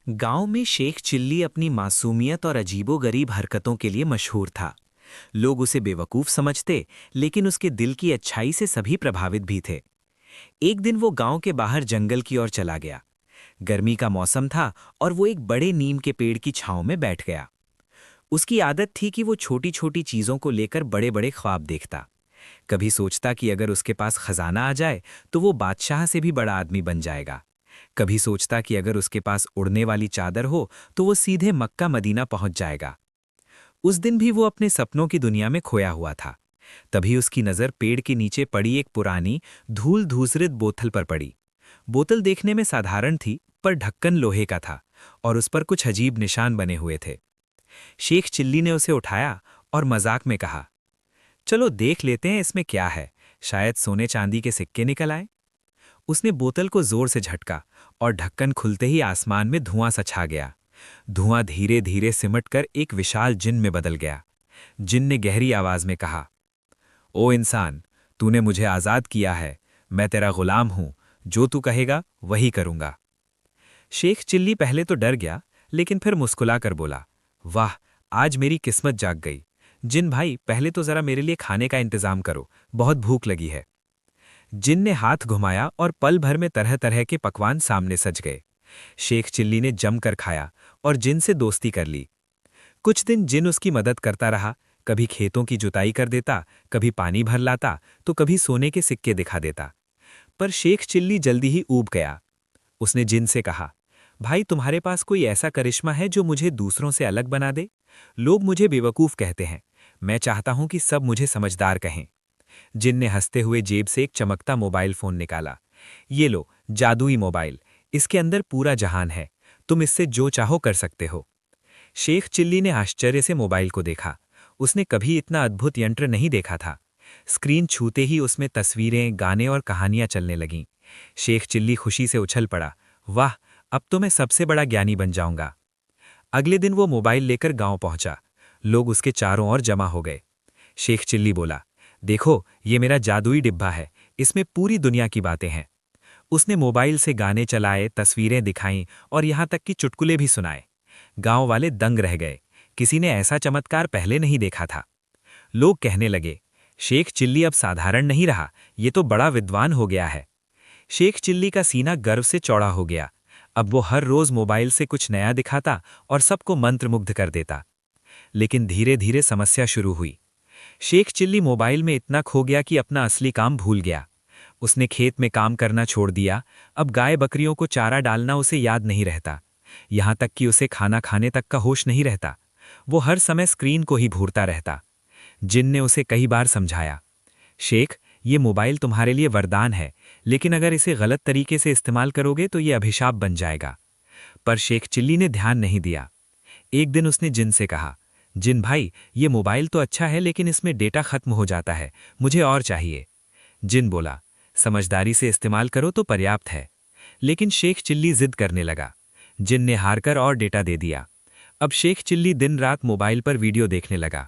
गांव में शेख चिल्ली अपनी मासूमियत और अजीबोगरीब हरकतों के लिए मशहूर था। लोग उसे बेवकूफ समझते, लेकिन उसके दिल की अच्छाई से सभी प्रभावित भी थे। एक दिन वो गांव के बाहर जंगल की ओर चला गया। गर्मी का मौसम था और वो एक बड़े नीम के पेड़ की छांव में बैठ गया। उसकी आदत थी कि वो छोटी छोटी चीजों को लेकर बड़े बड़े ख्वाब देखता। कभी सोचता कि अगर उसके पास खजाना आ जाए तो वो बादशाह से भी बड़ा आदमी बन जाएगा। कभी सोचता कि अगर उसके पास उड़ने वाली चादर हो तो वो सीधे मक्का मदीना पहुंच जाएगा। उस दिन भी वो अपने सपनों की दुनिया में खोया हुआ था। तभी उसकी नज़र पेड़ के नीचे पड़ी एक पुरानी धूल धूसरित बोतल पर पड़ी। बोतल देखने में साधारण थी, पर ढक्कन लोहे का था और उस पर कुछ अजीब निशान बने हुए थे। शेख चिल्ली ने उसे उठाया और मजाक में कहा, चलो देख लेते हैं इसमें क्या है, शायद सोने चांदी के सिक्के निकल आए। उसने बोतल को जोर से झटका और ढक्कन खुलते ही आसमान में धुआं सा छा गया। धुआं धीरे धीरे सिमटकर एक विशाल जिन में बदल गया। जिन ने गहरी आवाज में कहा, ओ इंसान, तूने मुझे आजाद किया है। मैं तेरा गुलाम हूं, जो तू कहेगा वही करूंगा। शेख चिल्ली पहले तो डर गया, लेकिन फिर मुस्कुलाकर बोला, वाह, आज मेरी किस्मत जाग गई। जिन भाई, पहले तो जरा मेरे लिए खाने का इंतजाम करो, बहुत भूख लगी है। जिन ने हाथ घुमाया और पल भर में तरह तरह के पकवान सामने सज गए। शेख चिल्ली ने जमकर खाया और जिन से दोस्ती कर ली। कुछ दिन जिन उसकी मदद करता रहा। कभी खेतों की जुताई कर देता, कभी पानी भर लाता, तो कभी सोने के सिक्के दिखा देता। पर शेख चिल्ली जल्दी ही ऊब गया। उसने जिन से कहा, भाई, तुम्हारे पास कोई ऐसा करिश्मा है जो मुझे दूसरों से अलग बना दे? लोग मुझे बेवकूफ कहते हैं, मैं चाहता हूं कि सब मुझे समझदार कहें। जिन ने हंसते हुए जेब से एक चमकता मोबाइल फोन निकाला। ये लो, जादुई मोबाइल, इसके अंदर पूरा जहान है, तुम इससे जो चाहो कर सकते हो। शेख चिल्ली ने आश्चर्य से मोबाइल को देखा। उसने कभी इतना अद्भुत यंत्र नहीं देखा था। स्क्रीन छूते ही उसमें तस्वीरें, गाने और कहानियां चलने लगीं। शेख चिल्ली खुशी से उछल पड़ा, वाह, अब तो मैं सबसे बड़ा ज्ञानी बन जाऊंगा। अगले दिन वो मोबाइल लेकर गांव पहुंचा। लोग उसके चारों ओर जमा हो गए। शेख चिल्ली बोला, देखो, ये मेरा जादुई डिब्बा है, इसमें पूरी दुनिया की बातें हैं। उसने मोबाइल से गाने चलाए, तस्वीरें दिखाईं और यहां तक कि चुटकुले भी सुनाए। गांव वाले दंग रह गए। किसी ने ऐसा चमत्कार पहले नहीं देखा था। लोग कहने लगे, शेख चिल्ली अब साधारण नहीं रहा, ये तो बड़ा विद्वान हो गया है। शेख चिल्ली का सीना गर्व से चौड़ा हो गया। अब वो हर रोज मोबाइल से कुछ नया दिखाता और सबको मंत्रमुग्ध कर देता। लेकिन धीरे धीरे समस्या शुरू हुई। शेख चिल्ली मोबाइल में इतना खो गया कि अपना असली काम भूल गया। उसने खेत में काम करना छोड़ दिया। अब गाय बकरियों को चारा डालना उसे याद नहीं रहता। यहां तक कि उसे खाना खाने तक का होश नहीं रहता। वो हर समय स्क्रीन को ही घूरता रहता। जिन ने उसे कई बार समझाया, शेख, ये मोबाइल तुम्हारे लिए वरदान है, लेकिन अगर इसे गलत तरीके से इस्तेमाल करोगे तो ये अभिशाप बन जाएगा। पर शेख चिल्ली ने ध्यान नहीं दिया। एक दिन उसने जिन से कहा, जिन भाई, ये मोबाइल तो अच्छा है, लेकिन इसमें डेटा खत्म हो जाता है, मुझे और चाहिए। जिन बोला, समझदारी से इस्तेमाल करो तो पर्याप्त है। लेकिन शेख चिल्ली जिद करने लगा। जिन ने हारकर और डेटा दे दिया। अब शेख चिल्ली दिन रात मोबाइल पर वीडियो देखने लगा।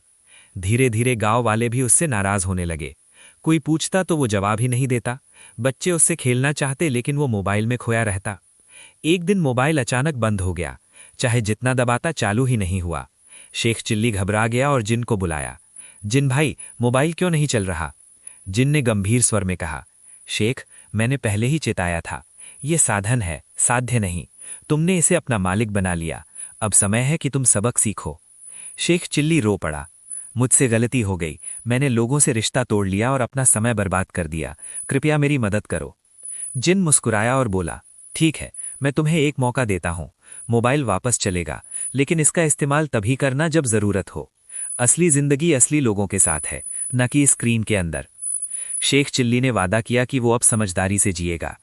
धीरे धीरे गांव वाले भी उससे नाराज होने लगे। कोई पूछता तो वो जवाब ही नहीं देता। बच्चे उससे खेलना चाहते, लेकिन वो मोबाइल में खोया रहता। एक दिन मोबाइल अचानक बंद हो गया। चाहे जितना दबाता, चालू ही नहीं हुआ। शेख चिल्ली घबरा गया और जिन को बुलाया। जिन भाई, मोबाइल क्यों नहीं चल रहा? जिन ने गंभीर स्वर में कहा, शेख, मैंने पहले ही चेताया था, ये साधन है, साध्य नहीं। तुमने इसे अपना मालिक बना लिया। अब समय है कि तुम सबक सीखो। शेख चिल्ली रो पड़ा, मुझसे गलती हो गई, मैंने लोगों से रिश्ता तोड़ लिया और अपना समय बर्बाद कर दिया, कृपया मेरी मदद करो। जिन मुस्कुराया और बोला, ठीक है, मैं तुम्हें एक मौका देता हूं। मोबाइल वापस चलेगा, लेकिन इसका इस्तेमाल तभी करना जब जरूरत हो। असली जिंदगी असली लोगों के साथ है, न कि स्क्रीन के अंदर। शेख चिल्ली ने वादा किया कि वो अब समझदारी से जिएगा।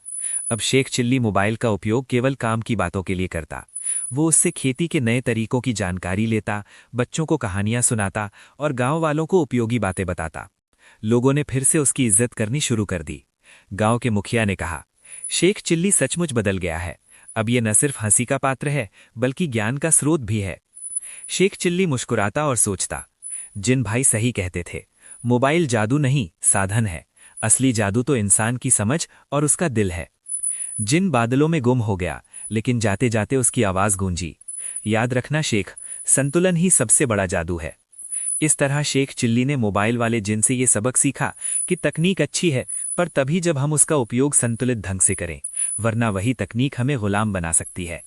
अब शेख चिल्ली मोबाइल का उपयोग केवल काम की बातों के लिए करता। वो उससे खेती के नए तरीकों की जानकारी लेता, बच्चों को कहानियां सुनाता और गांव वालों को उपयोगी बातें बताता। लोगों ने फिर से उसकी इज्जत करनी शुरू कर दी। गांव के मुखिया ने कहा, शेख चिल्ली सचमुच बदल गया है। अब ये न सिर्फ हंसी का पात्र है, बल्कि ज्ञान का स्रोत भी है। शेख चिल्ली मुस्कुराता और सोचता, जिन भाई सही कहते थे, मोबाइल जादू नहीं, साधन है। असली जादू तो इंसान की समझ और उसका दिल है। जिन बादलों में गुम हो गया, लेकिन जाते जाते उसकी आवाज गूंजी, याद रखना शेख, संतुलन ही सबसे बड़ा जादू है। इस तरह शेख चिल्ली ने मोबाइल वाले जिन से ये सबक सीखा कि तकनीक अच्छी है, पर तभी जब हम उसका उपयोग संतुलित ढंग से करें, वरना वही तकनीक हमें गुलाम बना सकती है।